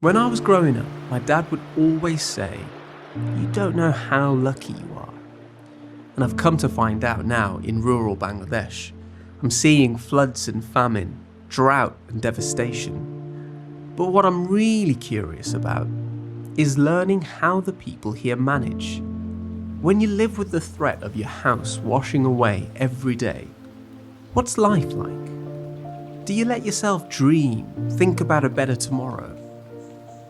When I was growing up, my dad would always say, "You don't know how lucky you are." And I've come to find out now in rural Bangladesh, I'm seeing floods and famine, drought and devastation. But what I'm really curious about is learning how the people here manage. When you live with the threat of your house washing away every day, what's life like? Do you let yourself dream, think about a better tomorrow?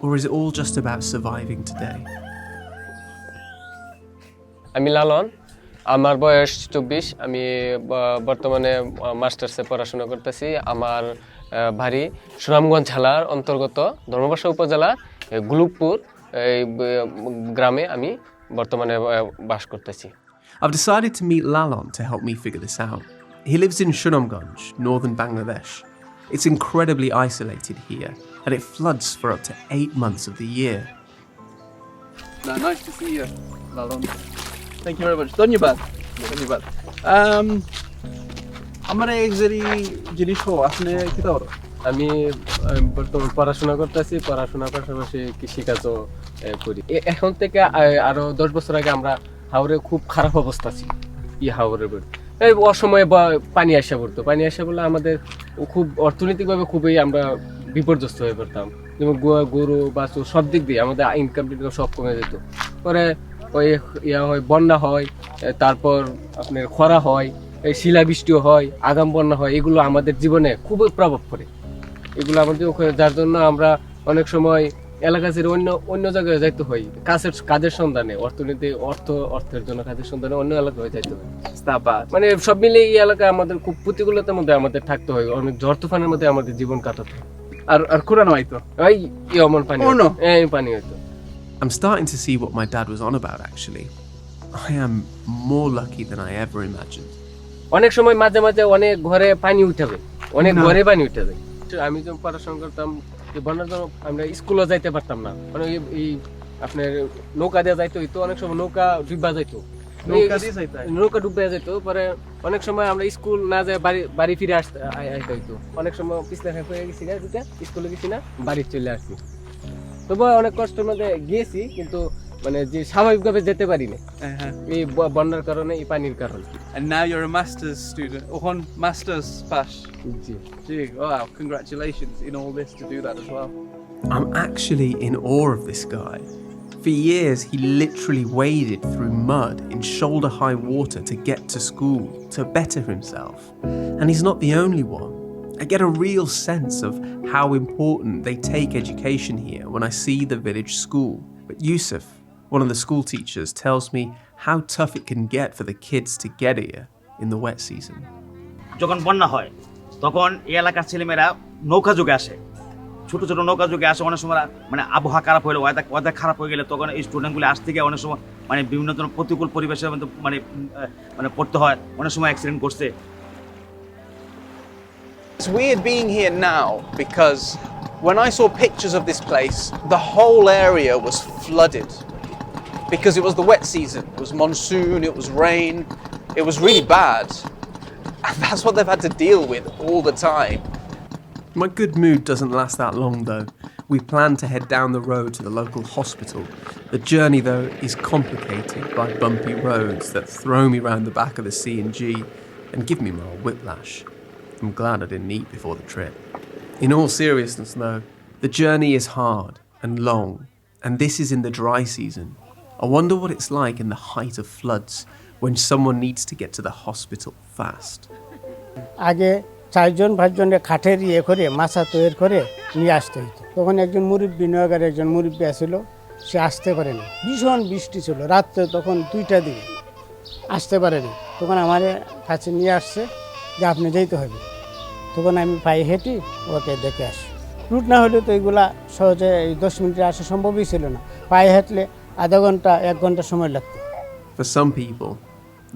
Or is it all just about surviving today? আমি লালন, আমার বয়স 24, আমি বর্তমানে মাস্টার্সে পড়াশোনা করতেছি। আমার বাড়ি সুনামগঞ্জ জেলার অন্তর্গত ধর্মপাশা উপজেলা গুলুকপুর গ্রামে আমি বর্তমানে বাস করতেছি। I've decided to meet Lalon to help me figure this out. He lives in Sunamganj, northern Bangladesh. It's incredibly isolated here, and it floods for up to 8 months of the year. Nice to see you, Lalon. Thank you very much. Dhanyabad. Dhanyabad. আমার এক্সারি জিনিস হো আপনি কি দাও? আমি বর্তমানে পড়াশোনা করতেছি, পড়াশোনার পাশাপাশি কৃষিকাজও করি। এখন থেকে আরো 10 বছর আগে আমরা হাওরে খুব খারাপ অবস্থা ছিল। হাওরের এই অসময়ে পানি আসা পড়তো, পানি আসা বলে আমাদের খুব অর্থনৈতিকভাবে খুবই আমরা বিপর্যস্ত হয়ে পড়তাম। যেমন গরু বাছুর সব দিক দিয়ে আমাদের ইনকাম সব কমে যেত। পরে ওই হয় বন্যা হয়, তারপর আপনার খরা হয়, শিলাবৃষ্টিও হয়, আগাম বন্যা হয়, এগুলো আমাদের জীবনে খুবই প্রভাব পড়ে। এগুলো আমাদের যার জন্য আমরা অনেক সময় এলাকা ছেড়ে অন্য জায়গায় যাইতে হয় কাজের সন্ধানে, অর্থের জন্য কাজের সন্ধানে অন্য এলাকায় যাইতে হয়। মানে সব মিলে এই এলাকা আমাদের খুব প্রতিকূলতার মধ্যে আমাদের থাকতে হয়, অনেক ঝড় তুফানের মধ্যে আমাদের জীবন কাটাতে হয়। আর কুরানো হয়তো এই অমন পানি পানি হইতো। I'm starting to see what my dad was on about actually. I am more lucky than I ever imagined. অনেক সময় মাঝে মাঝে অনেক ঘরে পানি উঠাবে, অনেক ঘরে পানি উঠাবে। আমি যখন পড়াশোনা করতাম বন্যার জন্য আমরা স্কুলে যাইতে পারতাম না, মানে এই আপনার নৌকা দিয়ে যাইতে হইতো, অনেক সময় নৌকা ডুবা যাইতো, নৌকা ডুবে যেত। পরে অনেক সময় আমরা স্কুল না যাই বাড়ি ফিরে আসতে হইতো। অনেক সময় পিছনে হয়ে গেছি না, দুটা স্কুলে গেছি না, বাড়ি চলে আসছি। তবু অনেক কষ্টের মধ্যে গিয়েছি, কিন্তু মানে যে স্বাভাবিকভাবে যেতে পারি না এই বন্যার কারণে, এই পানির কারণে। And now you're a master's student. Ohon master's pass. Gee, wow, congratulations in all this to do that as well. I'm actually in awe of this guy. For years, he literally waded through mud in shoulder-high water to get to school, to better himself. And he's not the only one. I get a real sense of how important they take education here when I see the village school. But Yusuf, one of the school teachers, tells me how tough it can get for the kids to get here in the wet season. যখন বন্যা হয় তখন এই এলাকার ছেলেমেয়েরা নৌকা যুগে আসে, ছোট ছোট নৌকা যুগে আসে। অনেক সময় মানে আবহাওয়া খারাপ হলে, ওয়েদার খারাপ হয়ে গেলে তখন এই স্টুডেন্টগুলো আসতে গিয়ে অনেক সময় মানে বিভিন্ন ধরনের প্রতিকূল পরিবেশের মধ্যে মানে পড়তে হয়, অনেক সময় অ্যাক্সিডেন্ট করছে। It's weird being here now because when I saw pictures of this place, the whole area was flooded because it was the wet season. It was monsoon, it was rain, it was really bad. And that's what they've had to deal with all the time. My good mood doesn't last that long though. We plan to head down the road to the local hospital. The journey though is complicated by bumpy roads that throw me round the back of the C&G and give me mild whiplash. I'm glad I didn't eat before the trip. In all seriousness though, the journey is hard and long, and this is in the dry season. I wonder what it's like in the height of floods when someone needs to get to the hospital fast. আগে 4-5 খাটের করে মাছা তৈরি করে নিয়ে আসতে হতো। তখন একজন মুরব্বী, নগরের একজন মুরব্বী আসছিল, সে আসতে পারেনি, ভীষণ বৃষ্টি ছিল, রাত্রে তখন 2টা দিকে আসতে পারেনি। তখন আমার কাছে নিয়ে আসছে যে আপনি যেতে হবে। তখন আমি পায়ে হেঁটে ওকে দেখে আসি। রুট না হলে তো এইগুলা সহজে 10 মিনিটে আসা সম্ভবই ছিল না। পায়ে হেঁটলে আধা ঘন্টা 1 ঘন্টা সময় লাগতো। For some people,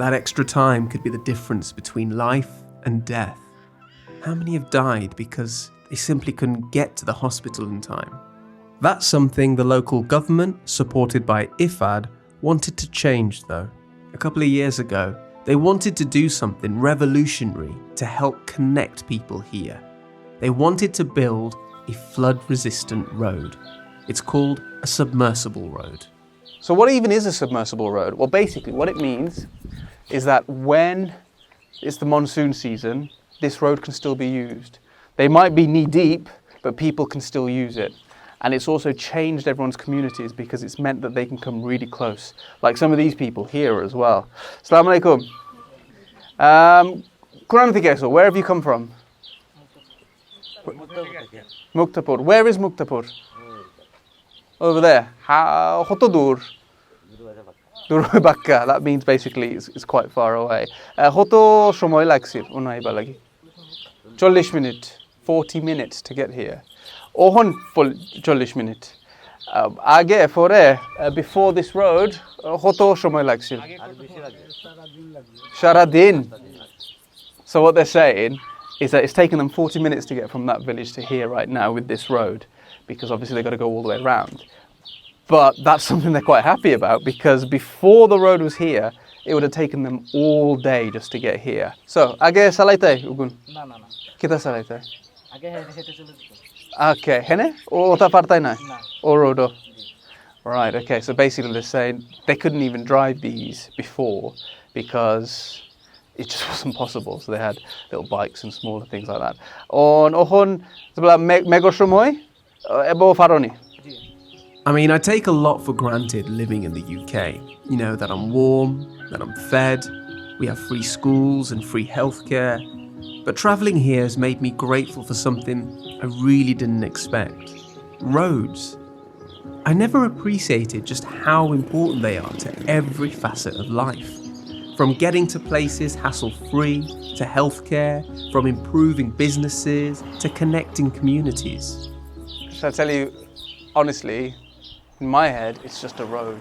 that extra time could be the difference between life and death. How many have died because they simply couldn't get to the hospital in time? That's something the local government, supported by IFAD, wanted to change though. A couple of years ago, they wanted to do something revolutionary to help connect people here. They wanted to build a flood-resistant road. It's called a submersible road. So what even is a submersible road? Well, basically what it means is that when it's the monsoon season, this road can still be used. They might be knee deep, but people can still use it. And it's also changed everyone's communities because it's meant that they can come really close. Like some of these people here as well. Assalamu alaikum. Quran Thikeso, where have you come from? Muktapur. Where is Muktapur? Over there. How Hotodur? Durubakka. That means basically it's quite far away. Hoto shomoy lagsir unai balagi. 40 minutes. 40 minutes to get here. Ohon 40 minutes. Age fore before this road hoto shomoy lagsir. Sharadin. So what they're saying is that it's taken them 40 minutes to get from that village to here right now with this road, because obviously they've got to go all the way around. But that's something they're quite happy about, because before the road was here, it would have taken them all day just to get here. So, age salaite ugun? Na. Kita salaite? Age hete chole jito. Okay, hene? O ta partai na? Na. O rodo? Right, okay, so basically they're saying they couldn't even drive these before because it just wasn't possible. So they had little bikes and smaller things like that. On ohon mego shomoy ebo faroni. I mean, I take a lot for granted living in the UK. You know, that I'm warm, that I'm fed, we have free schools and free healthcare. But travelling here has made me grateful for something I really didn't expect. Roads. I never appreciated just how important they are to every facet of life. From getting to places hassle-free, to healthcare, from improving businesses, to connecting communities. Should I tell you, honestly, in my head, it's just a road.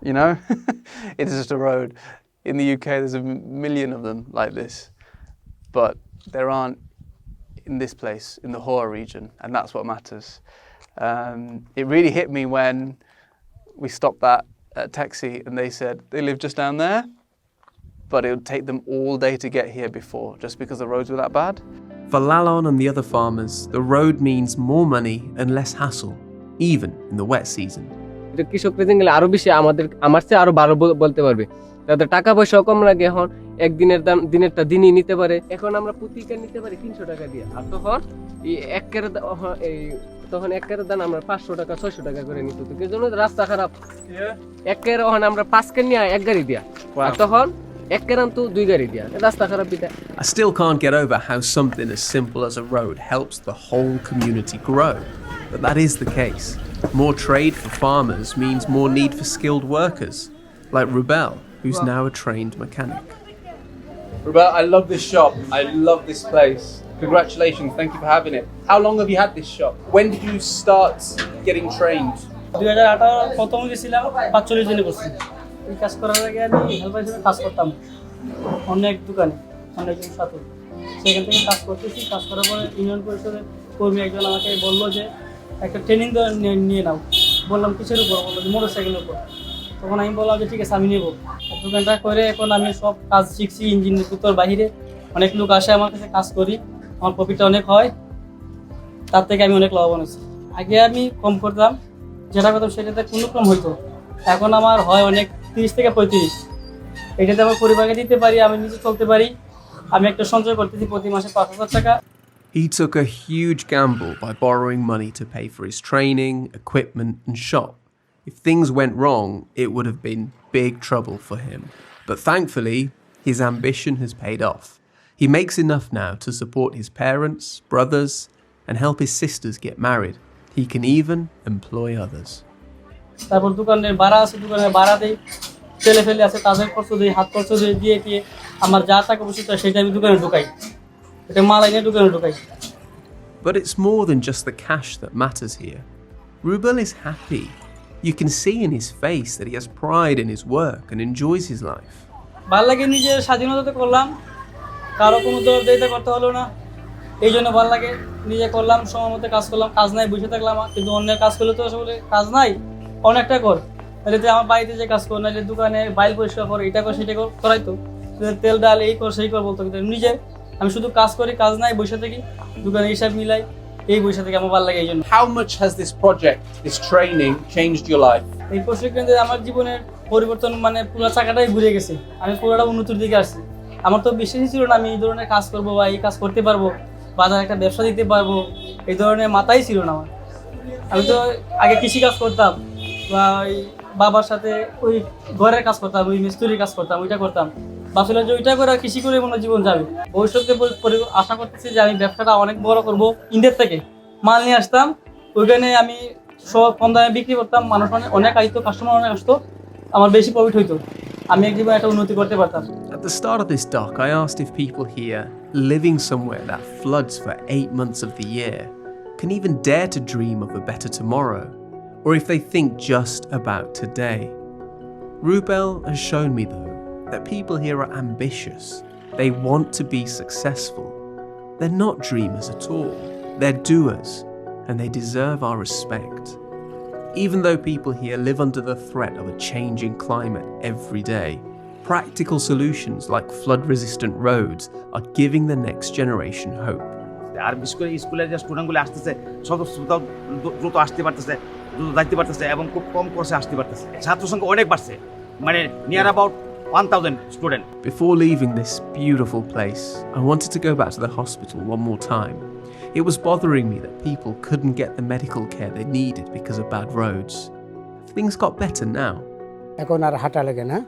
You know? It's just a road. In the UK, there's a million of them like this. But there aren't in this place, in the Hoa region, and that's what matters. It really hit me when we stopped that taxi and they said they live just down there, but it would take them all day to get here before, just because the roads were that bad. For Lalon and the other farmers, the road means more money and less hassle, even in the wet season. কৃষকরা গেলে আরো বেশি আমার চেয়ে আরো 12 বলতে পারবে। তাদের টাকা পয়সাও কম লাগে, এখন একদিনের দাম দিনেরটা দিনই নিতে পারে। এখন আমরা প্রতিকা নিতে পারি 300 টাকা দিয়ে, আর তখন এই একের দাম আমরা 500 টাকা 600 টাকা করে নিতে হতো। এর জন্য রাস্তা খারাপ। একের ওখানে আমরা 5 কেন নিয়ে এক গাড়ি দিয়া, আর তখন একের আনতো 2 গাড়ি দিয়া, রাস্তা খারাপ দিতে। I still can't get over how something as simple as a road helps the whole community grow. But that is the case. More trade for farmers means more need for skilled workers, like Rubel, who's now a trained mechanic. Rubel, I love this shop. I love this place. Congratulations, thank you for having it. How long have you had this shop? When did you start getting trained? 2018 প্রথম গেছিলাম 45 দিনে করছি। এই কাজ করার আগে আমি helper হিসেবে কাজ করতাম অনেক দোকানে, অনেকজন সাথে। সেখান থেকে কাজ করতেছি, কাজ করার পরে ইউনিয়ন পরিষদের কর্মী একজন আমাকে বললো যে একটা ট্রেনিং নিয়ে নাও। বললাম কিসের উপর? বললো যে মোটরসাইকেলের উপর। তখন আমি বললাম যে ঠিক আছে আমি নেবো। দোকানটা করে এখন আমি সব কাজ শিখছি, ইঞ্জিনের ভিতর বাহিরে অনেক লোক আসে আমার কাছে কাজ করি, আমার প্রফিটটা অনেক হয়, তার থেকে আমি অনেক লাভবান হয়েছি। আগে আমি কম করতাম, যেটা করতাম সেটাতে কোনো কম হইতো, এখন আমার হয় অনেক 30 থেকে 35। এটাতে আমার পরিবারকে দিতে পারি, আমি নিজে চলতে পারি। আমি একটা সঞ্চয় করতেছি প্রতি মাসে 5,000 টাকা। He took a huge gamble by borrowing money to pay for his training, equipment, and shop. If things went wrong, it would have been big trouble for him. But thankfully, his ambition has paid off. He makes enough now to support his parents, brothers, and help his sisters get married. He can even employ others. তারপর দোকানের ভাড়া আছে, দোকানের ভাড়া দেই, ছেলে ফেলে আছে তাদের খরচ দেই, হাত খরচ দিয়ে আমার যা টাকা পয়সা সেটা আমি দোকানে ঢুকাই, এটা মাল এনে দোকানে ঢুকাই। But it's more than just the cash that matters here. Rubel is happy. You can see in his face that he has pride in his work and enjoys his life. ভালো লাগে, নিজের স্বাধীনতাতে করলাম, কারো কোনো জবাবদিহিতা করতে হলো না, এই জন্য ভালো লাগে। নিজে করলাম, সময় মতো কাজ করলাম, কাজ নাই বসে থাকলাম। কিন্তু অন্যের কাজ করলে তো আসলে কাজ নাই, অনেকটা কর। তাহলে আমার বাড়িতে যে কাজ কর, না যে দোকানে বাইল পরিষ্কার কর, এটা কর সেটা কর, করাইতো তেল ডাল এই কর সেই কর বলতো। কিন্তু নিজে আমি শুধু কাজ করি, কাজ নাই বসে থাকি, দোকানে হিসাব মিলাই, এই বৈশাখ থেকে আমার ভালো লাগে এই জন্য। How much has this project, this training, changed your life? এই প্রশিক্ষণ দিয়ে আমার জীবনের পরিবর্তন মানে পুরো চাকাটাই ঘুরে গেছে, আমি পুরোটা উন্নতির দিকে আসছি। আমার তো বিশ্বাসই ছিল না আমি এই ধরনের কাজ করবো বা এই কাজ করতে পারবো, বাজারে একটা ব্যবসা দিতে পারবো, এই ধরনের মাথাই ছিল না আমার। আমি তো আগে কৃষিকাজ করতাম বা ওই বাবার সাথে ওই ঘরের কাজ করতাম, ওই মিস্ত্রির কাজ করতাম, ওইটা করতাম। ভাবছিলাম যে ওইটা করে কৃষি করে মনে জীবন যাবে। ভবিষ্যতে আশা করতেছি যে আমি ব্যবসাটা অনেক বড় করব, ইন্ডিয়ার থেকে মাল নিয়ে আসতাম, ওইখানে আমি সব কম দামে বিক্রি করতাম, মানুষ অনেক আসতো, কাস্টমার অনেক আসতো, আমার বেশি প্রফিট হইতো, আমি এক জীবনে একটা উন্নতি করতে পারতাম। At the start of this doc, I asked if people here, living somewhere that floods for 8 months of the year, can even dare to dream of a better tomorrow, or if they think just about today. Rubel has shown me, though, that people here are ambitious. They want to be successful. They're not dreamers at all. They're doers, and they deserve our respect. Even though people here live under the threat of a changing climate every day, practical solutions like flood-resistant roads are giving the next generation hope. আর বিশেষ করে স্কুলের যে স্টুডেন্টগুলো আসতেছে সব দ্রুত আসতে পারতেছে, দ্রুত যাইতে পারতেছে এবং খুব কম কোর্সে আসতে পারতেছে। ছাত্র সংখ্যা অনেক বাড়ছে, মানে near about 1000 student. Before leaving this beautiful place, I wanted to go back to the hospital one more time. It was bothering me that people couldn't get the medical care they needed because of bad roads. Things got better now. এখন আর হাঁটা লাগে না,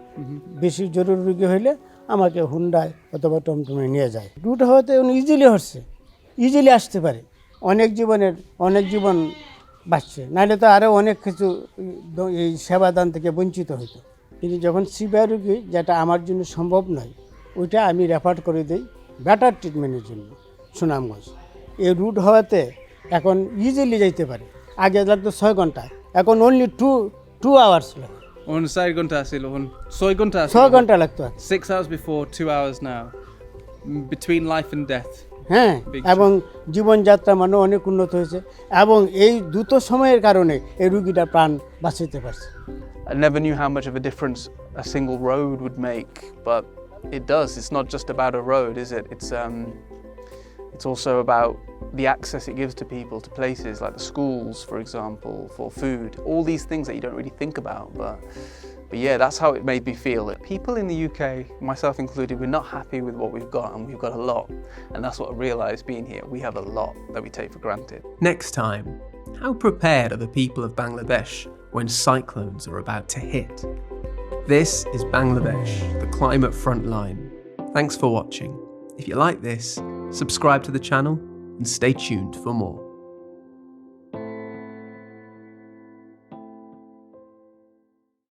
বেশি জরুরি রোগী হইলে আমাকে Hyundai অথবা টমটমে নিয়ে যায়। রুট হওয়াতে উনি ইজিলি আসতে পারে, অনেক জীবন বাঁচছে, নাহলে তো আরও অনেক কিছু এই সেবাদান থেকে বঞ্চিত হতো। কিন্তু যখন সিভিয়ার রোগী, যেটা আমার জন্য সম্ভব নয়, ওইটা আমি রেফার করে দিই বেটার ট্রিটমেন্টের জন্য সুনামগঞ্জ। এই রুট হওয়াতে এখন ইজিলি যাইতে পারে, আগে লাগতো 6 ঘন্টা, এখন অনলি 2 hours লাগে। 6 ঘন্টা ছিল, 6 ঘন্টা লাগতো। 6 hours before, 2 hours now. Between life and death. হ্যাঁ, এবং জীবনযাত্রা মানে অনেক উন্নত হয়েছে এবং এই দ্রুত সময়ের কারণে এই রুগীটা প্রাণ বাঁচাতে পারছে। I never knew how much of a difference a single road would make, but it does. It's not just about a road, is it? It's also about the access it gives to people to places like the schools, for example, for food. All these things that you don't really think about, but yeah, that's how it made me feel. People in the UK, myself included, we're not happy with what we've got, and we've got a lot. And that's what I realised being here. We have a lot that we take for granted. Next time, how prepared are the people of Bangladesh when cyclones are about to hit? This is Bangladesh, the Climate Frontline. Thanks for watching. If you like this, subscribe to the channel and stay tuned for more.